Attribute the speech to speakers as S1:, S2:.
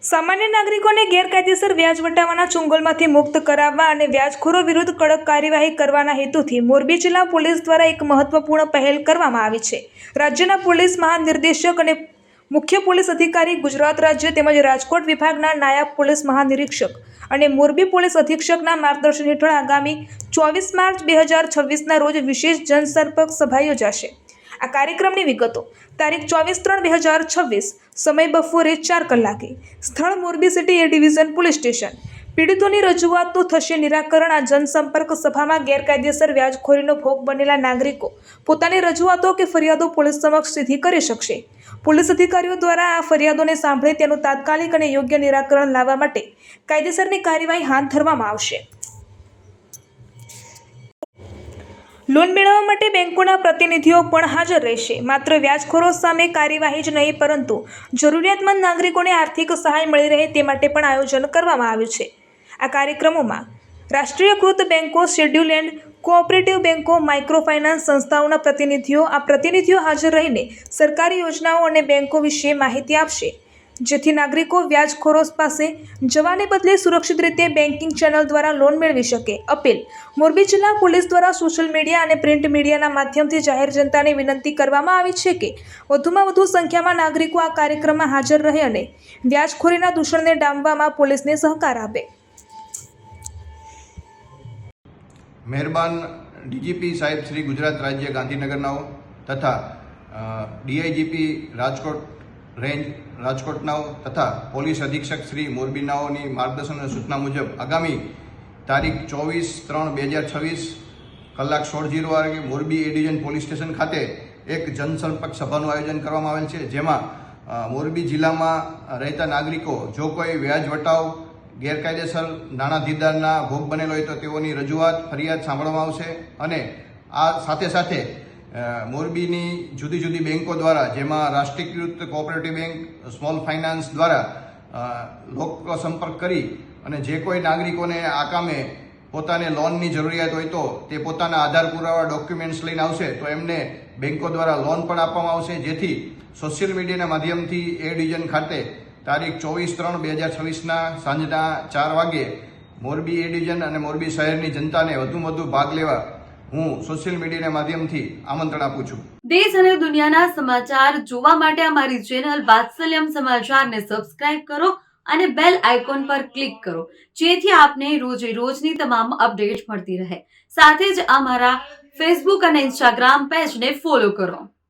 S1: સામાન્ય નાગરિકોને ગેરકાયદેસર વ્યાજ વટાવવાના ચુંગલમાંથી મુક્ત કરાવવા અને વ્યાજખોરો વિરુદ્ધ કડક કાર્યવાહી કરવાના હેતુથી મોરબી જિલ્લા પોલીસ દ્વારા એક મહત્વપૂર્ણ પહેલ કરવામાં આવી છે। રાજ્યના પોલીસ મહાનિર્દેશક અને મુખ્ય પોલીસ અધિકારી, ગુજરાત રાજ્ય તેમજ રાજકોટ વિભાગના નાયબ પોલીસ મહાનિરીક્ષક અને મોરબી પોલીસ અધિક્ષકના માર્ગદર્શન હેઠળ આગામી 24 માર્ચ 2026ના રોજ વિશેષ જનસંપર્ક સભા યોજાશે। આ કાર્યક્રમની વિગતો: તારીખ 24/3/2026, સમય બપોરે 4 કલાકે, સ્થળ Morbi city A division police station. પીડિતોની રજૂઆતનું થશે નિરાકરણ। આ જનસંપર્ક સભામાં ગેરકાયદેસર વ્યાજખોરીનો ભોગ બનેલા નાગરિકો પોતાની રજૂઆતો કે ફરિયાદો પોલીસ સમક્ષ સીધી કરી શકશે। પોલીસ અધિકારીઓ દ્વારા આ ફરિયાદોને સાંભળી તેનું તાત્કાલિક અને યોગ્ય નિરાકરણ લાવવા માટે કાયદેસરની કાર્યવાહી હાથ ધરવામાં આવશે। લોન મેળવવા માટે બેંકોના પ્રતિનિધિઓ પણ હાજર રહેશે। માત્ર વ્યાજખોરો સામે કાર્યવાહી જ નહીં, પરંતુ જરૂરિયાતમંદ નાગરિકોને આર્થિક સહાય મળી રહે તે માટે પણ આયોજન કરવામાં આવ્યું છે। આ કાર્યક્રમોમાં રાષ્ટ્રીયકૃત બેંકો, શેડ્યુલ એન્ડ કોઓપરેટિવ બેંકો, માઇક્રો ફાઇનાન્સ સંસ્થાઓના પ્રતિનિધિઓ હાજર રહીને સરકારી યોજનાઓ અને બેંકો વિશે માહિતી આપશે, જેથી નાગરિકો વ્યાજખોરો પાસે જવાને બદલે સુરક્ષિત રીતે બેન્કિંગ ચેનલ દ્વારા લોન મેળવી શકે। અપીલ: મોરબી જિલ્લા પોલીસ દ્વારા સોશિયલ મીડિયા અને પ્રિન્ટ મીડિયાના માધ્યમથી જાહેર જનતાને વિનંતી કરવામાં આવી છે કે વધુમાં વધુ સંખ્યામાં નાગરિકો આ કાર્યક્રમમાં હાજર રહે અને વ્યાજખોરીના દૂષણને ડામવામાં પોલીસને સહકાર આપે।
S2: મહેરબાન ડીજીપી સાહેબ શ્રી ગુજરાત રાજ્ય ગાંધીનગરનાઓ તથા ડીઆઈજીપી રાજકોટ રેન્જ રાજકોટનાઓ તથા પોલીસ અધિક્ષક શ્રી મોરબીનાઓની માર્ગદર્શન અને સૂચના મુજબ આગામી તારીખ 24/3/2026 કલાક 16:00 વાગે મોરબી એ ડિવિઝન પોલીસ સ્ટેશન ખાતે એક જનસંપર્ક સભાનું આયોજન કરવામાં આવેલ છે, જેમાં મોરબી જિલ્લામાં રહેતા નાગરિકો જો કોઈ વ્યાજ વટાવ ગેરકાયદેસર નાણાં ધીરદારના ભોગ બનેલો હોય તો તેઓની રજૂઆત, ફરિયાદ સાંભળવામાં આવશે અને આ સાથે સાથે મોરબીની જુદી જુદી બેંકો દ્વારા, જેમાં રાષ્ટ્રીયકૃત કોઓપરેટિવ બેંક, સ્મોલ ફાઇનાન્સ દ્વારા લોક સંપર્ક કરી અને જે કોઈ નાગરિકોને આ કામે પોતાને લોનની જરૂરિયાત હોય તો તે પોતાના આધાર પુરાવા, ડોક્યુમેન્ટ્સ લઈને આવશે તો એમને બેંકો દ્વારા લોન પણ આપવામાં આવશે, જેથી સોશિયલ મીડિયાના માધ્યમથી એ ડિવિઝન ખાતે તારીખ 24/3/2026ના સાંજના 4 વાગ્યે મોરબી એ ડિવિઝન અને મોરબી શહેરની જનતાને વધુમાં વધુ ભાગ લેવા હું સોશિયલ મીડિયાના માધ્યમથી આમંત્રણ આપું છું।
S3: દેશ અને દુનિયાના સમાચાર જોવા માટે અમારી ચેનલ વાત્સલ્યમ સમાચારને સબસ્ક્રાઇબ કરો અને બેલ આઇકોન પર ક્લિક કરો, જેથી આપને રોજે રોજની તમામ અપડેટ મળતી રહે। સાથે જ અમારા ફેસબુક અને ઇન્સ્ટાગ્રામ પેજને ફોલો કરો।